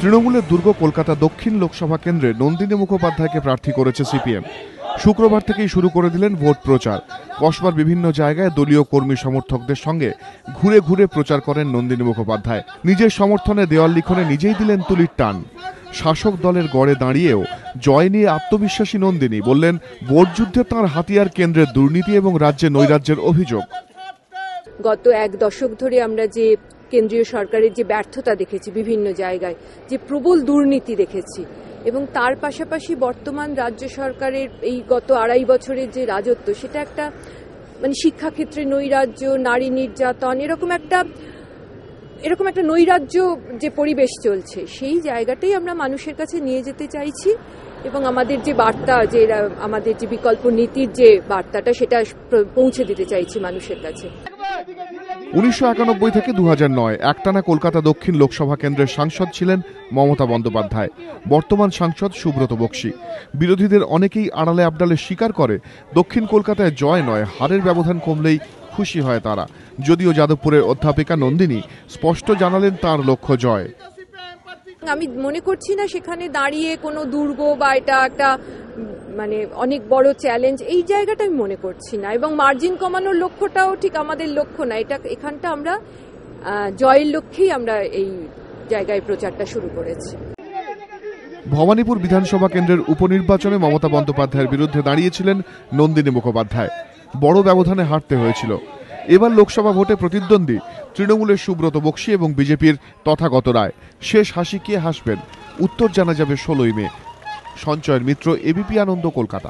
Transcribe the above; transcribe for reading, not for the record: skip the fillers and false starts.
তৃণমূলের দুর্গ কলকাতা দক্ষিণ লোকসভা কেন্দ্রে নন্দিনী মুখোপাধ্যায়কে প্রার্থী করেছে সিপিএম। শুক্রবার থেকেই শুরু করে দিলেন ভোট প্রচার। কসবার বিভিন্ন জায়গায় দলীয় কর্মী সমর্থকদের সঙ্গে ঘুরে ঘুরে প্রচার করেন নন্দিনী মুখোপাধ্যায়। নিজের সমর্থনে দেওয়াল লিখনে নিজেই দিলেন তুলির টান। শাসক দলের গড়ে দাঁড়িয়েও জয় নিয়ে আত্মবিশ্বাসী নন্দিনী বললেন, ভোট যুদ্ধে তাঁর হাতিয়ার কেন্দ্রের দুর্নীতি এবং রাজ্যে নৈরাজ্যের অভিযোগ। গত এক দশক ধরে আমরা যে কেন্দ্রীয় সরকারের যে ব্যর্থতা দেখেছি, বিভিন্ন জায়গায় যে প্রবল দুর্নীতি দেখেছি, এবং তার পাশাপাশি বর্তমান রাজ্য সরকারের এই গত 2.5 বছরের যে রাজত্ব, সেটা একটা শিক্ষাক্ষেত্রে নৈরাজ্য, নারী নির্যাতন, এরকম একটা নৈরাজ্য যে পরিবেশ চলছে, সেই জায়গাটাই আমরা মানুষের কাছে নিয়ে যেতে চাইছি। এবং আমাদের যে বার্তা, যে আমাদের যে বিকল্প নীতির যে বার্তাটা, সেটা পৌঁছে দিতে চাইছি মানুষের কাছে। 1991 থেকে 2009 একটানা কলকাতা দক্ষিণ লোকসভা কেন্দ্রের সাংসদ ছিলেন মমতা বন্দ্যোপাধ্যায়। বর্তমান সাংসদ সুব্রত বক্সী। বিরোধীদের অনেকেই আড়ালে আবডালে স্বীকার করে, দক্ষিণ কলকাতায় জয় নয়, হারের ব্যবধান কমলেই খুশি হয় তারা। যদিও যাদবপুরের অধ্যাপিকা নন্দিনী স্পষ্ট জানালেন তাঁর লক্ষ্য জয়। আমি মনে করছি না সেখানে দাঁড়িয়ে কোনো দুর্গ বা এটা একটা অনেক বড় চ্যালেঞ্জ, এই জায়গাটা আমি মনে করছি না। এবং মার্জিন কমানোর লক্ষ্যটাও ঠিক আমাদের লক্ষ্য না। এখানটা আমরা জয়ের লক্ষ্যেই আমরা এই জায়গায় প্রচারটা শুরু করেছি। ভবানীপুর বিধানসভা কেন্দ্রের উপনির্বাচনে মমতা বন্দ্যোপাধ্যায়ের বিরুদ্ধে দাঁড়িয়েছিলেন নন্দিনী মুখোপাধ্যায়। বড় ব্যবধানে হারতে হয়েছিল। এবার লোকসভা ভোটে প্রতিদ্বন্দ্বী তৃণমূলের সুব্রত বক্সী এবং বিজেপির তথাগত রায়। শেষ হাসি কে হাসবেন, উত্তর জানা যাবে 16ই মে। সঞ্চয়ের মিত্র, এবিপি আনন্দ, কলকাতা।